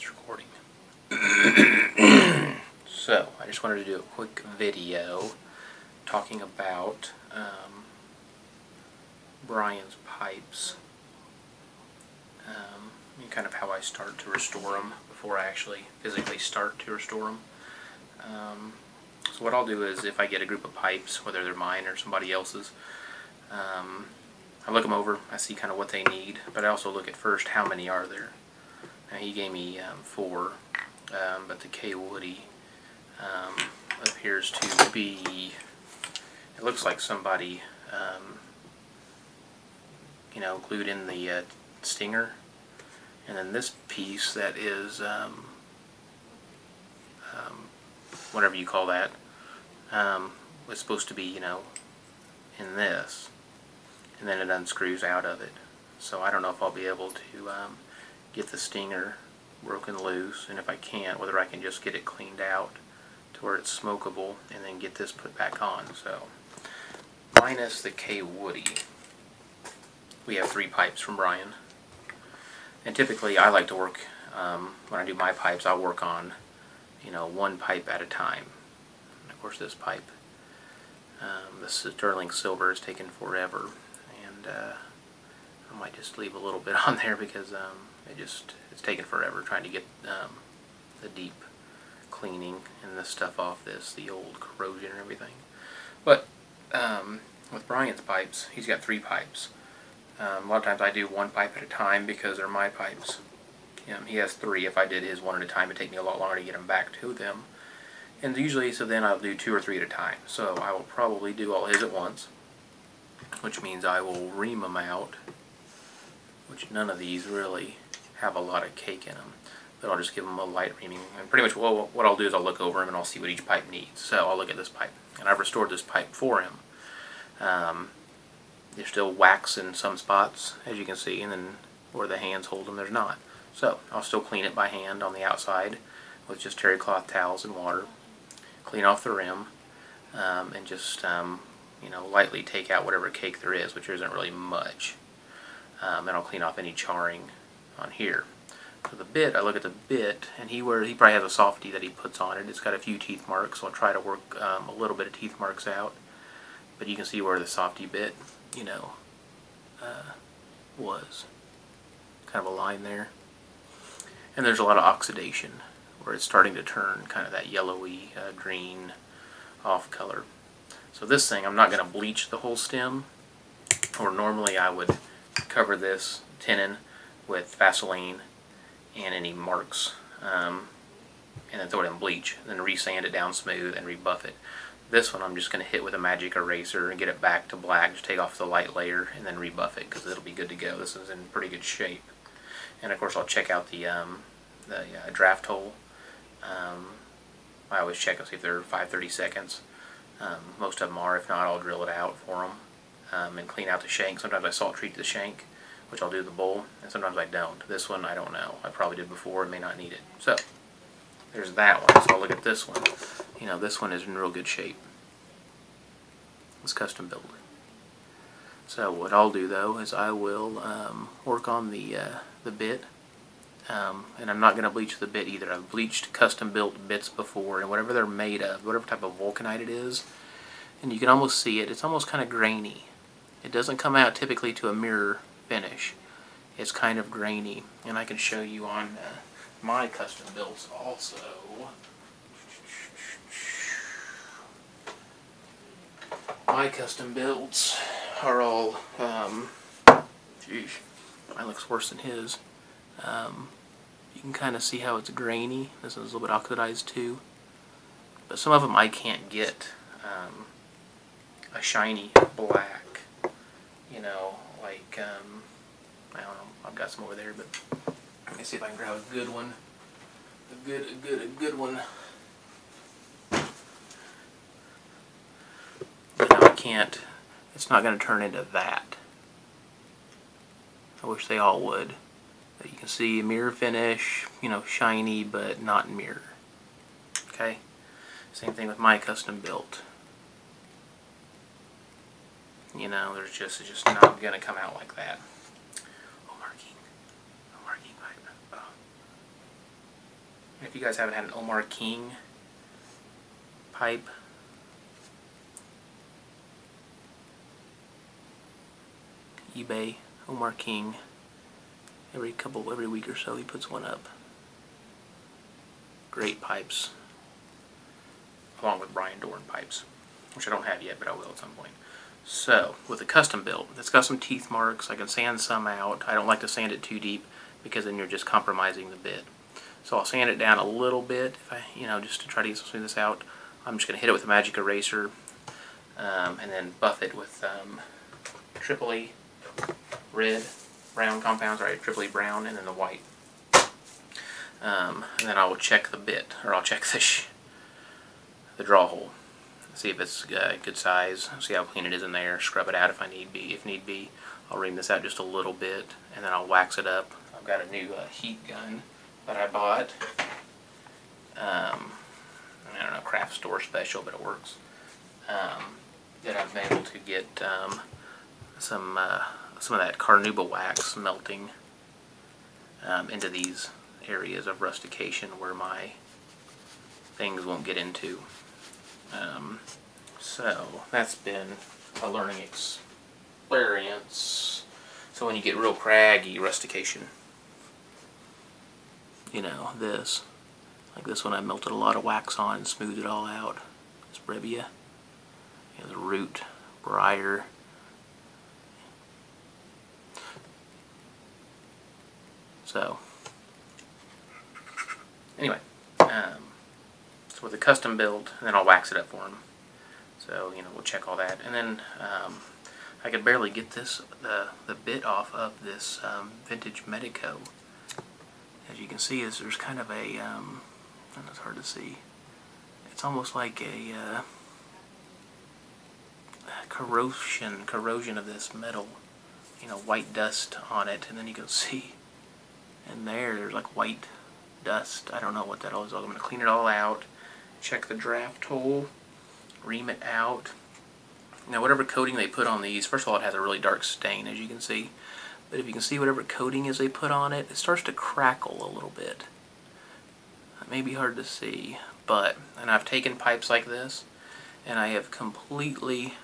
It's recording. So, I just wanted to do a quick video talking about Brian's pipes. And kind of how I start to restore them before I actually physically start to restore them. So what I'll do is, if I get a group of pipes, whether they're mine or somebody else's, I look them over, I see kind of what they need, but I also look at first how many are there. Now he gave me 4, but the K. Woody appears to be, it looks like somebody glued in the stinger, and then this piece that is whatever you call that was supposed to be in this, and then it unscrews out of it. So I don't know if I'll be able to get the stinger broken loose, and if I can't, whether I can just get it cleaned out to where it's smokable and then get this put back on. So minus the K. Woody, we have 3 pipes from Brian, and typically I like to work when I do my pipes, I'll work on 1 pipe at a time. And of course this pipe, the sterling silver, is taking forever, and I might just leave a little bit on there because it's taken forever trying to get the deep cleaning and this stuff off the old corrosion and everything. But with Brian's pipes, he's got 3 pipes. A lot of times I do 1 pipe at a time because they're my pipes. He has 3. If I did his 1 at a time, it'd take me a lot longer to get them back to them. And usually, so then I'll do 2 or 3 at a time. So I will probably do all his at once, which means I will ream them out, which none of these really have a lot of cake in them. But I'll just give them a light reaming. And pretty much what I'll do is I'll look over them and I'll see what each pipe needs. So I'll look at this pipe. And I've restored this pipe for him. There's still wax in some spots, as you can see, and then where the hands hold them, there's not. So I'll still clean it by hand on the outside with just terry cloth towels and water. Clean off the rim, and just lightly take out whatever cake there is, which isn't really much. And I'll clean off any charring on here. So the bit, I look at the bit, and he probably has a softie that he puts on it. It's got a few teeth marks, so I'll try to work a little bit of teeth marks out. But you can see where the softie bit, was. Kind of a line there. And there's a lot of oxidation where it's starting to turn kind of that yellowy green off color. So this thing, I'm not going to bleach the whole stem, or normally I would cover this tenon with Vaseline and any marks, and then throw it in bleach, and then re-sand it down smooth and rebuff it. This one I'm just going to hit with a magic eraser and get it back to black, just take off the light layer and then rebuff it, because it'll be good to go. This is in pretty good shape. And of course I'll check out the draft hole. I always check and see if they're 5/32. Most of them are. If not, I'll drill it out for them and clean out the shank. Sometimes I salt treat the shank, which I'll do the bowl, and sometimes I don't. This one I don't know. I probably did before and may not need it. So there's that one. So I'll look at this one. This one is in real good shape. It's custom built. So what I'll do though is I will work on the bit. And I'm not going to bleach the bit either. I've bleached custom built bits before, and whatever they're made of, whatever type of vulcanite it is, and you can almost see it, it's almost kind of grainy. It doesn't come out typically to a mirror finish. It's kind of grainy, and I can show you on my custom builds also. My custom builds are all, geez, mine looks worse than his. You can kind of see how it's grainy. This is a little bit oxidized too. But some of them I can't get a shiny black. Like, I don't know, I've got some over there, but let me see if I can grab a good one. A good one. I can't, it's not going to turn into that. I wish they all would. But you can see mirror finish, shiny, but not mirror. Okay? Same thing with my custom built. It's just not going to come out like that. Oh, marking pipe. Oh. If you guys haven't had an Omar King pipe, eBay, Omar King, every week or so he puts one up. Great pipes, along with Brian Dorn pipes, which I don't have yet, but I will at some point. So, with a custom build, it's got some teeth marks. I can sand some out. I don't like to sand it too deep because then you're just compromising the bit. So I'll sand it down a little bit, if I, just to try to smooth this out. I'm just going to hit it with a magic eraser, and then buff it with Triple E red, brown compounds, right? Triple E brown, and then the white. And then I will check the bit, or I'll check the draw hole. See if it's good size, see how clean it is in there, scrub it out if need be. I'll ream this out just a little bit, and then I'll wax it up. I've got a new heat gun that I bought. I don't know, craft store special, but it works. That I've been able to get some of that carnauba wax melting into these areas of rustication where my things won't get into. So that's been a learning experience. So when you get real craggy rustication, this, like this one I melted a lot of wax on and smoothed it all out. This brevia, the root, briar. So anyway, so with a custom build, and then I'll wax it up for him. So we'll check all that, and then I could barely get the bit off of this vintage Medico. As you can see, there's kind of a it's hard to see. It's almost like a corrosion of this metal. White dust on it, and then you can see in there's like white dust. I don't know what that all is. I'm going to clean it all out, check the draft hole, ream it out. Now whatever coating they put on these, first of all it has a really dark stain, as you can see, but if you can see whatever coating is they put on it, it starts to crackle a little bit. It may be hard to see, and I've taken pipes like this and I have completely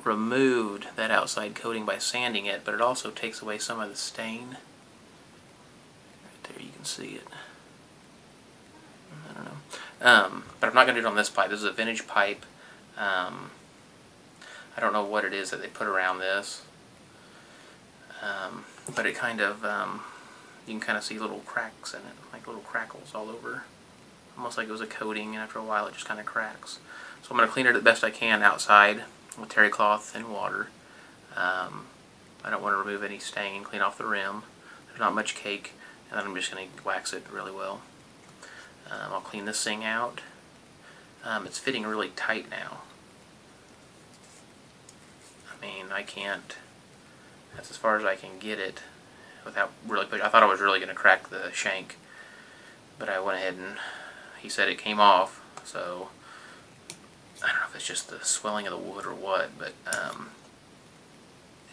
removed that outside coating by sanding it, but it also takes away some of the stain. Right there you can see it. I don't know. But I'm not going to do it on this pipe. This is a vintage pipe. I don't know what it is that they put around this. But it kind of, you can kind of see little cracks in it, like little crackles all over. Almost like it was a coating, and after a while it just kind of cracks. So I'm going to clean it the best I can outside with terry cloth and water. I don't want to remove any stain, clean off the rim. There's not much cake, and then I'm just going to wax it really well. I'll clean this thing out. It's fitting really tight now. I mean, that's as far as I can get it without really pushing. I thought I was really going to crack the shank, but I went ahead and he said it came off, so I don't know if it's just the swelling of the wood or what, but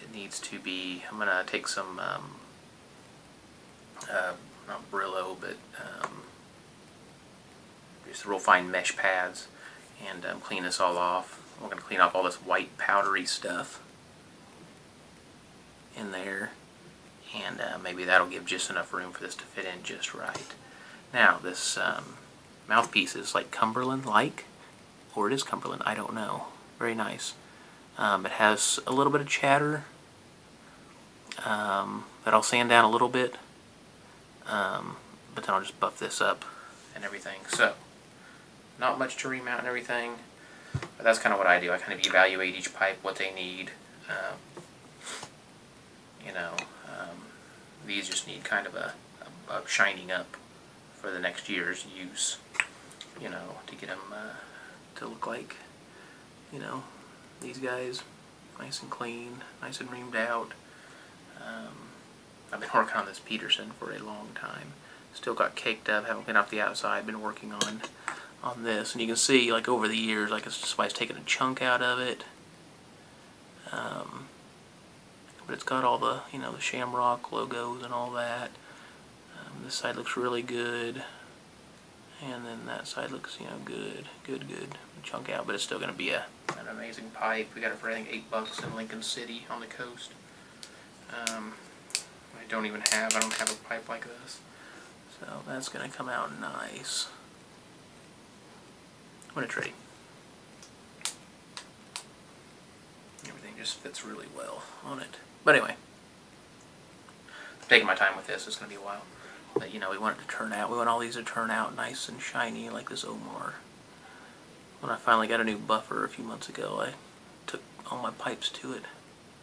it needs to be. I'm going to take some, not Brillo, but just real fine mesh pads, and clean this all off. I'm going to clean off all this white powdery stuff in there, and maybe that'll give just enough room for this to fit in just right. Now this mouthpiece is like Cumberland-like, or it is Cumberland, I don't know. Very nice. It has a little bit of chatter that I'll sand down a little bit, but then I'll just buff this up and everything. So not much to remount and everything, but that's kind of what I do. I kind of evaluate each pipe, what they need. These just need kind of a shining up for the next year's use, to get them to look like, these guys, nice and clean, nice and reamed out. I've been working on this Peterson for a long time. Still got caked up, haven't cleaned off the outside, been working on this, and you can see, like, over the years, like, it's just why it's taken a chunk out of it. But it's got all the, the Shamrock logos and all that. This side looks really good. And then that side looks, you know, good. Chunk out, but it's still going to be an amazing pipe. We got it for, I think, $8 in Lincoln City on the coast. I don't have a pipe like this. So that's going to come out nice. What a treat. Everything just fits really well on it. But anyway, I'm taking my time with this. It's going to be a while. But, you know, we want it to turn out. We want all these to turn out nice and shiny like this Omar. When I finally got a new buffer a few months ago, I took all my pipes to it.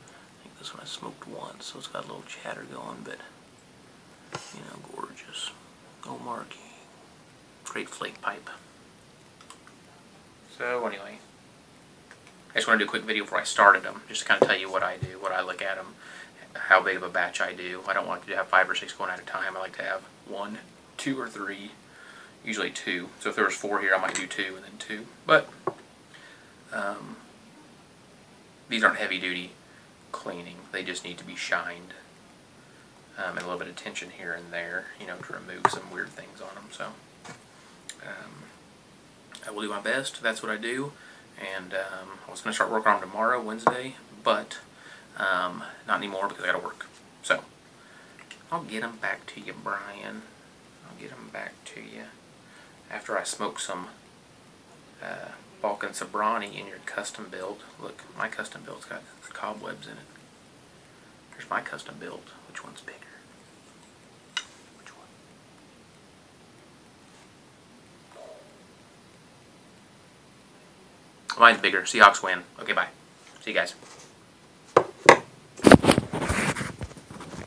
I think this one I smoked once, so it's got a little chatter going, but, you know, gorgeous. Omar King. Great flake pipe. So, anyway, I just want to do a quick video before I started them, just to kind of tell you what I do, what I look at them, how big of a batch I do. I don't want to have 5 or 6 going at a time. I like to have 1, 2, or 3, usually 2. So if there was 4 here, I might do 2 and then 2. But these aren't heavy-duty cleaning. They just need to be shined and a little bit of attention here and there, you know, to remove some weird things on them. So I will do my best. That's what I do. And I was going to start working on them tomorrow, Wednesday, but not anymore because I got to work. So I'll get them back to you, Brian. I'll get them back to you after I smoke some Balkan Sobrani in your custom build. Look, my custom build's got cobwebs in it. Here's my custom build. Which one's bigger? Which one? Mine's bigger. Seahawks win. Okay, bye. See you guys.